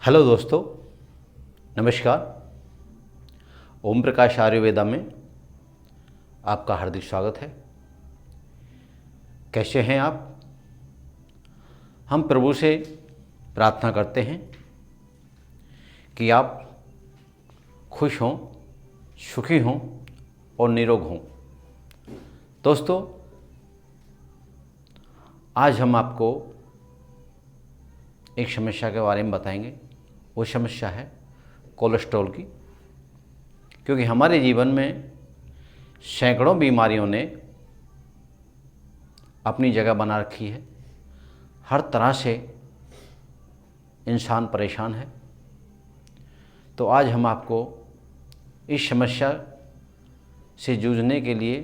Hello दोस्तों, नमस्कार। ओम प्रकाश आयुर्वेदा में आपका हार्दिक स्वागत है। कैसे हैं आप? हम प्रभु से प्रार्थना करते हैं कि आप खुश हों, सुखी हों और निरोग हों। दोस्तों, आज हम आपको एक समस्या के बारे में बताएंगे। वो समस्या है कोलेस्ट्रॉल की, क्योंकि हमारे जीवन में सैकड़ों बीमारियों ने अपनी जगह बना रखी है। हर तरह से इंसान परेशान है। तो आज हम आपको इस समस्या से जूझने के लिए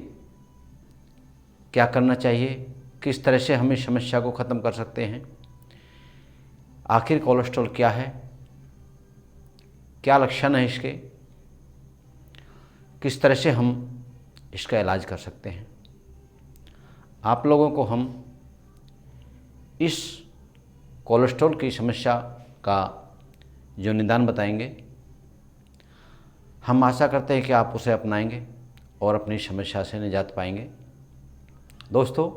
क्या करना चाहिए, किस तरह से हम इस समस्या को ख़त्म कर सकते हैं, आखिर कोलेस्ट्रॉल क्या है, क्या लक्षण है इसके, किस तरह से हम इसका इलाज कर सकते हैं। आप लोगों को हम इस कोलेस्ट्रॉल की समस्या का जो निदान बताएंगे, हम आशा करते हैं कि आप उसे अपनाएंगे और अपनी समस्या से निजात पाएंगे। दोस्तों,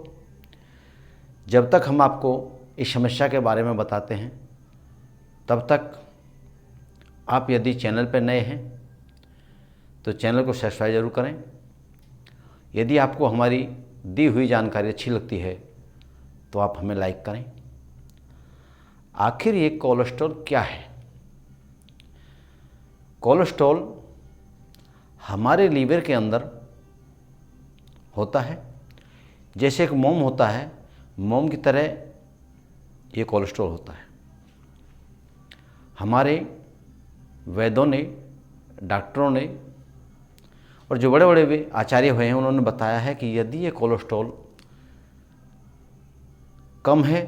जब तक हम आपको इस समस्या के बारे में बताते हैं, तब तक आप यदि चैनल पर नए हैं तो चैनल को सब्सक्राइब जरूर करें। यदि आपको हमारी दी हुई जानकारी अच्छी लगती है तो आप हमें लाइक करें। आखिर ये कोलेस्ट्रॉल क्या है? कोलेस्ट्रॉल हमारे लीवर के अंदर होता है। जैसे एक मोम होता है, मोम की तरह ये कोलेस्ट्रॉल होता है। हमारे वैद्यों ने, डॉक्टरों ने और जो बड़े बड़े आचार्य हुए हैं, उन्होंने बताया है कि यदि ये कोलेस्ट्रॉल कम है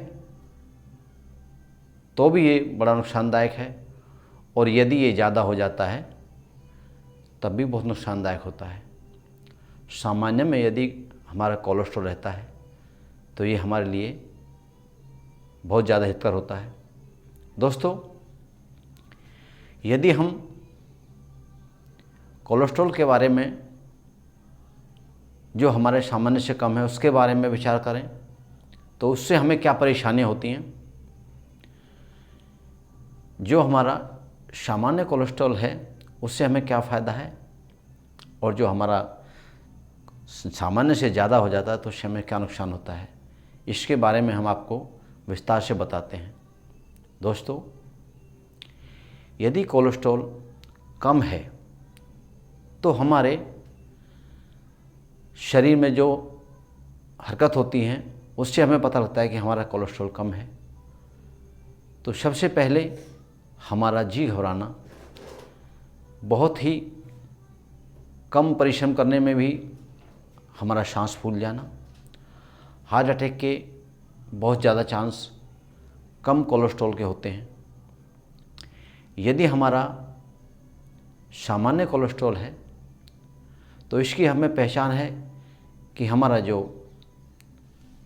तो भी ये बड़ा नुकसानदायक है, और यदि ये ज़्यादा हो जाता है तब भी बहुत नुकसानदायक होता है। सामान्य में यदि हमारा कोलेस्ट्रॉल रहता है तो ये हमारे लिए बहुत ज़्यादा हितकर होता है। दोस्तों, यदि हम कोलेस्ट्रॉल के बारे में, जो हमारे सामान्य से कम है, उसके बारे में विचार करें तो उससे हमें क्या परेशानियां होती हैं। जो हमारा सामान्य कोलेस्ट्रॉल है उससे हमें क्या फ़ायदा है, और जो हमारा सामान्य से ज़्यादा हो जाता है तो उससे हमें क्या नुकसान होता है, इसके बारे में हम आपको विस्तार से बताते हैं। दोस्तों, यदि कोलेस्ट्रॉल कम है तो हमारे शरीर में जो हरकत होती हैं उससे हमें पता लगता है कि हमारा कोलेस्ट्रॉल कम है। तो सबसे पहले हमारा जी घबराना, बहुत ही कम परिश्रम करने में भी हमारा सांस फूल जाना, हार्ट अटैक के बहुत ज़्यादा चांस कम कोलेस्ट्रॉल के होते हैं। यदि हमारा सामान्य कोलेस्ट्रॉल है तो इसकी हमें पहचान है कि हमारा जो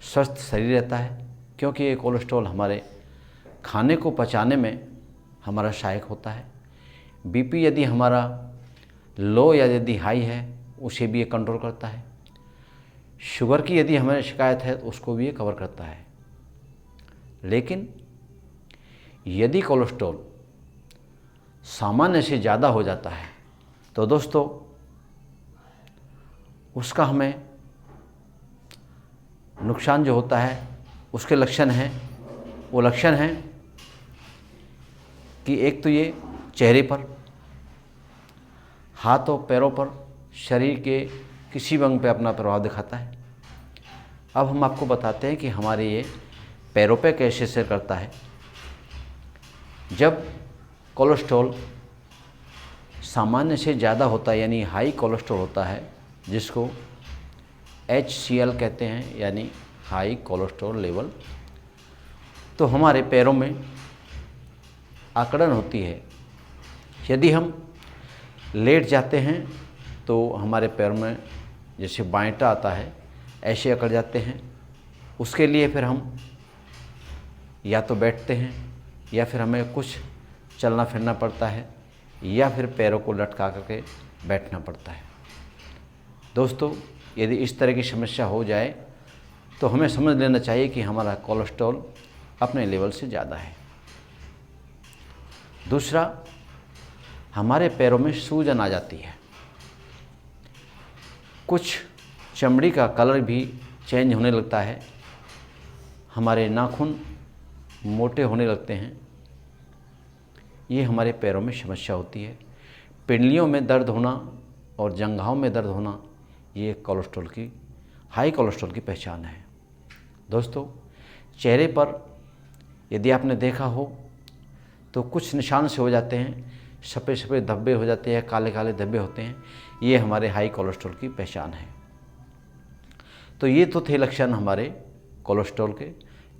स्वस्थ शरीर रहता है, क्योंकि ये कोलेस्ट्रॉल हमारे खाने को पचाने में हमारा सहायक होता है। बीपी यदि हमारा लो या यदि हाई है उसे भी ये कंट्रोल करता है। शुगर की यदि हमें शिकायत है तो उसको भी ये कवर करता है। लेकिन यदि कोलेस्ट्रॉल सामान्य से ज़्यादा हो जाता है तो दोस्तों उसका हमें नुकसान जो होता है, उसके लक्षण हैं, वो लक्षण हैं कि एक तो ये चेहरे पर, हाथों पैरों पर, शरीर के किसी भी अंग पे अपना प्रभाव दिखाता है। अब हम आपको बताते हैं कि हमारे ये पैरों पे कैसे असर करता है। जब कोलेस्ट्रॉल सामान्य से ज़्यादा होता है, यानी हाई कोलेस्ट्रॉल होता है, जिसको HCl कहते हैं, यानी हाई कोलेस्ट्रॉल लेवल, तो हमारे पैरों में अकड़न होती है। यदि हम लेट जाते हैं तो हमारे पैर में जैसे बाएंटा आता है ऐसे अकड़ जाते हैं। उसके लिए फिर हम या तो बैठते हैं या फिर हमें कुछ चलना फिरना पड़ता है या फिर पैरों को लटका करके बैठना पड़ता है। दोस्तों, यदि इस तरह की समस्या हो जाए तो हमें समझ लेना चाहिए कि हमारा कोलेस्ट्रॉल अपने लेवल से ज़्यादा है। दूसरा, हमारे पैरों में सूजन आ जाती है, कुछ चमड़ी का कलर भी चेंज होने लगता है, हमारे नाखून मोटे होने लगते हैं। ये हमारे पैरों में समस्या होती है। पिंडलियों में दर्द होना और जंघाओं में दर्द होना, ये हाई कोलेस्ट्रॉल की पहचान है। दोस्तों, चेहरे पर यदि आपने देखा हो तो कुछ निशान से हो जाते हैं, सफ़ेद सफ़ेद धब्बे हो जाते हैं, काले काले धब्बे होते हैं, ये हमारे हाई कोलेस्ट्रॉल की पहचान है। तो ये तो थे लक्षण हमारे कोलेस्ट्रॉल के,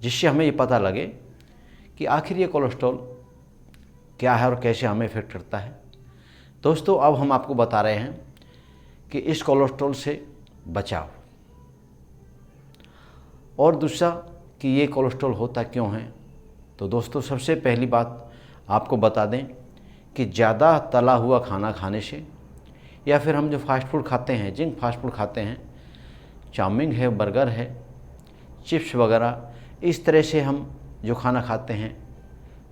जिससे हमें ये पता लगे कि आखिर ये कोलेस्ट्रॉल क्या है और कैसे हमें इफेक्ट करता है। दोस्तों, अब हम आपको बता रहे हैं कि इस कोलेस्ट्रॉल से बचाव, और दूसरा कि ये कोलेस्ट्रॉल होता क्यों है। तो दोस्तों, सबसे पहली बात आपको बता दें कि ज़्यादा तला हुआ खाना खाने से, या फिर हम जो फास्ट फूड खाते हैं, जिंक फास्ट फूड खाते हैं, चाउमीन है, बर्गर है, चिप्स वगैरह, इस तरह से हम जो खाना खाते हैं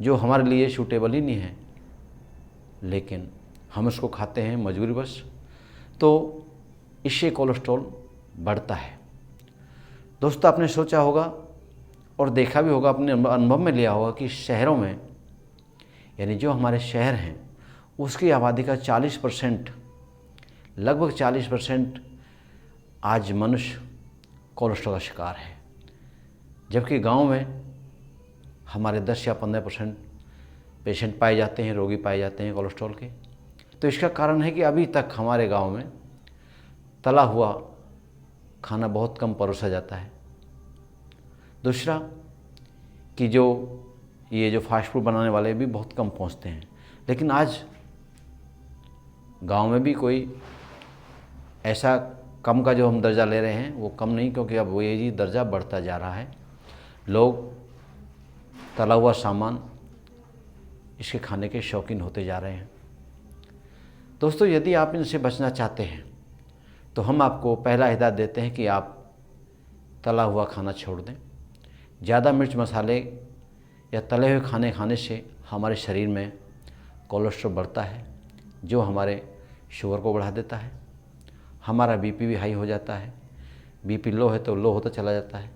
जो हमारे लिए सूटेबल ही नहीं है, लेकिन हम उसको खाते हैं मजबूरीवश, तो इससे कोलेस्ट्रॉल बढ़ता है। दोस्तों, आपने सोचा होगा और देखा भी होगा, अपने अनुभव में लिया होगा कि शहरों में, यानी जो हमारे शहर हैं, उसकी आबादी का 40%, लगभग 40% आज मनुष्य कोलेस्ट्रॉल का शिकार है, जबकि गांव में हमारे 10 या 15% पेशेंट पाए जाते हैं, रोगी पाए जाते हैं कोलेस्ट्रॉल के। तो इसका कारण है कि अभी तक हमारे गांव में तला हुआ खाना बहुत कम परोसा जाता है। दूसरा कि ये जो फास्ट फूड बनाने वाले भी बहुत कम पहुंचते हैं, लेकिन आज गांव में भी कोई ऐसा कम का जो हम दर्जा ले रहे हैं वो कम नहीं, क्योंकि अब वो ये दर्जा बढ़ता जा रहा है। लोग तला हुआ सामान इसके खाने के शौकीन होते जा रहे हैं। दोस्तों, यदि आप इनसे बचना चाहते हैं तो हम आपको पहला हिदायत देते हैं कि आप तला हुआ खाना छोड़ दें। ज़्यादा मिर्च मसाले या तले हुए खाने खाने से हमारे शरीर में कोलेस्ट्रॉल बढ़ता है, जो हमारे शुगर को बढ़ा देता है, हमारा बीपी भी हाई हो जाता है, बीपी लो है तो लो होता चला जाता है।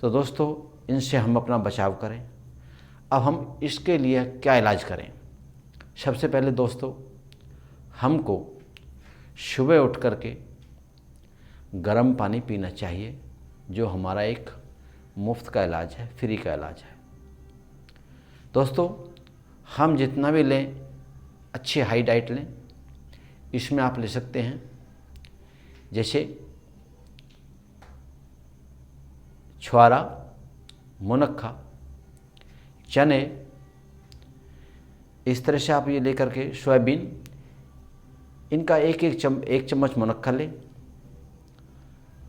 तो दोस्तों, इनसे हम अपना बचाव करें। अब हम इसके लिए क्या इलाज करें। सबसे पहले दोस्तों, हमको सुबह उठ कर के गर्म पानी पीना चाहिए, जो हमारा एक मुफ्त का इलाज है, फ्री का इलाज है। दोस्तों, हम जितना भी लें, अच्छी हाई डाइट लें। इसमें आप ले सकते हैं जैसे छुआरा, मुनक्खा, चने, इस तरह से आप ये लेकर के सोयाबीन, इनका एक चम्मच मुनक्खा लें,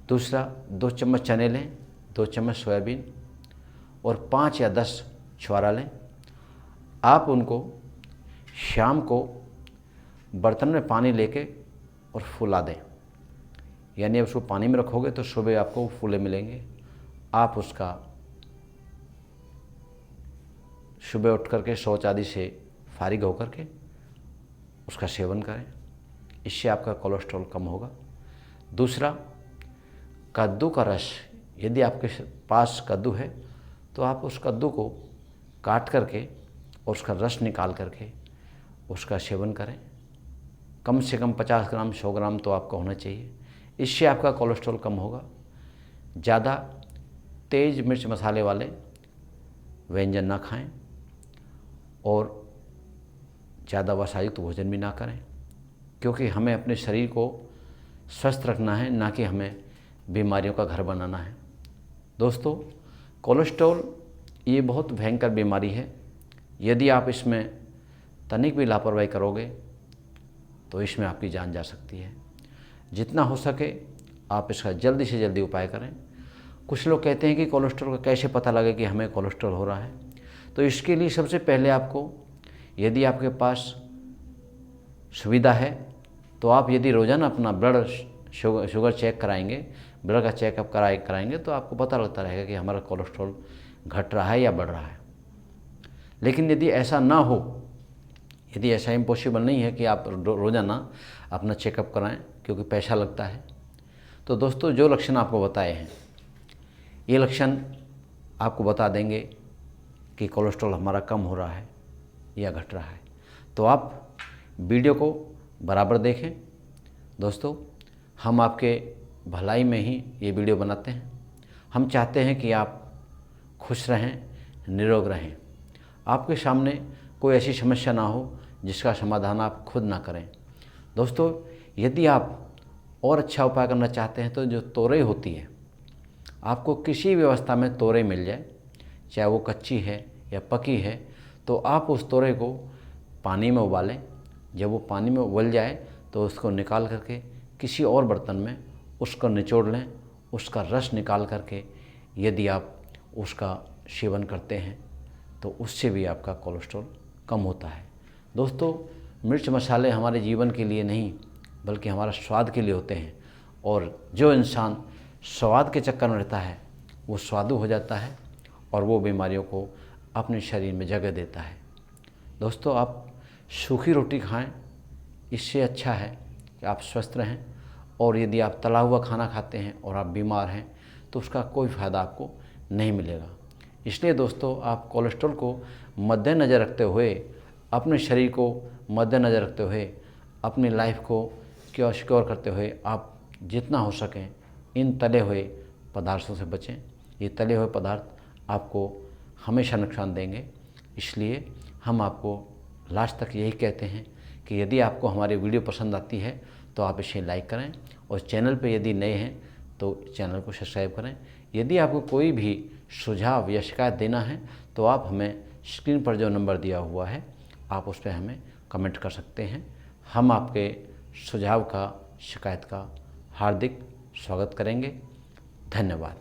दूसरा 2 चम्मच चने लें, 2 चम्मच सोयाबीन और 5 या 10 छुआरा लें। आप उनको शाम को बर्तन में पानी लेके और फुला दें, यानी अब उसको पानी में रखोगे तो सुबह आपको फूले मिलेंगे। आप उसका सुबह उठ करके शौच आदि से फारिग होकर के उसका सेवन करें, इससे आपका कोलेस्ट्रॉल कम होगा। दूसरा, कद्दू का रस, यदि आपके पास कद्दू है तो आप उस कद्दू को काट करके और उसका रस निकाल करके उसका सेवन करें। कम से कम 50 ग्राम 100 ग्राम तो आपका होना चाहिए, इससे आपका कोलेस्ट्रॉल कम होगा। ज़्यादा तेज़ मिर्च मसाले वाले व्यंजन ना खाएं और ज़्यादा वसायुक्त भोजन भी ना करें, क्योंकि हमें अपने शरीर को स्वस्थ रखना है, ना कि हमें बीमारियों का घर बनाना है। दोस्तों, कोलेस्ट्रॉल ये बहुत भयंकर बीमारी है। यदि आप इसमें तनिक भी लापरवाही करोगे तो इसमें आपकी जान जा सकती है। जितना हो सके आप इसका जल्दी से जल्दी उपाय करें। कुछ लोग कहते हैं कि कोलेस्ट्रॉल का कैसे पता लगे कि हमें कोलेस्ट्रॉल हो रहा है। तो इसके लिए सबसे पहले आपको यदि आपके पास सुविधा है तो आप यदि रोज़ाना अपना ब्लड शुगर चेक कराएंगे, ब्लड का चेकअप कराएंगे तो आपको पता लगता रहेगा कि हमारा कोलेस्ट्रॉल घट रहा है या बढ़ रहा है। लेकिन यदि ऐसा ना हो, यदि ऐसा इम्पॉसिबल नहीं है कि आप रोज़ाना अपना चेकअप कराएं क्योंकि पैसा लगता है, तो दोस्तों जो लक्षण आपको बताए हैं ये लक्षण आपको बता देंगे कि कोलेस्ट्रॉल हमारा कम हो रहा है या घट रहा है। तो आप वीडियो को बराबर देखें। दोस्तों हम आपके भलाई में ही ये वीडियो बनाते हैं। हम चाहते हैं कि आप खुश रहें, निरोग रहें। आपके सामने कोई ऐसी समस्या ना हो जिसका समाधान आप खुद ना करें। दोस्तों यदि आप और अच्छा उपाय करना चाहते हैं तो जो तोरई होती है, आपको किसी भी अवस्था में तोरई मिल जाए, चाहे वो कच्ची है या पकी है, तो आप उस तोरई को पानी में उबालें। जब वो पानी में उबल जाए तो उसको निकाल करके किसी और बर्तन में उसको निचोड़ लें। उसका रस निकाल करके यदि आप उसका सेवन करते हैं तो उससे भी आपका कोलेस्ट्रॉल कम होता है। दोस्तों मिर्च मसाले हमारे जीवन के लिए नहीं बल्कि हमारा स्वाद के लिए होते हैं, और जो इंसान स्वाद के चक्कर में रहता है वो स्वादु हो जाता है और वो बीमारियों को अपने शरीर में जगह देता है। दोस्तों आप सूखी रोटी खाएं, इससे अच्छा है कि आप स्वस्थ रहें। और यदि आप तला हुआ खाना खाते हैं और आप बीमार हैं तो उसका कोई फ़ायदा आपको नहीं मिलेगा। इसलिए दोस्तों आप कोलेस्ट्रॉल को मद्देनज़र रखते हुए, अपने शरीर को मद्देनज़र रखते हुए, अपनी लाइफ को सिक्योर करते हुए आप जितना हो सकें इन तले हुए पदार्थों से बचें। ये तले हुए पदार्थ आपको हमेशा नुकसान देंगे। इसलिए हम आपको लास्ट तक यही कहते हैं कि यदि आपको हमारी वीडियो पसंद आती है तो आप इसे लाइक करें, और चैनल पे यदि नए हैं तो चैनल को सब्सक्राइब करें। यदि आपको कोई भी सुझाव या शिकायत देना है तो आप हमें स्क्रीन पर जो नंबर दिया हुआ है आप उस पर हमें कमेंट कर सकते हैं। हम आपके सुझाव का, शिकायत का हार्दिक स्वागत करेंगे। धन्यवाद।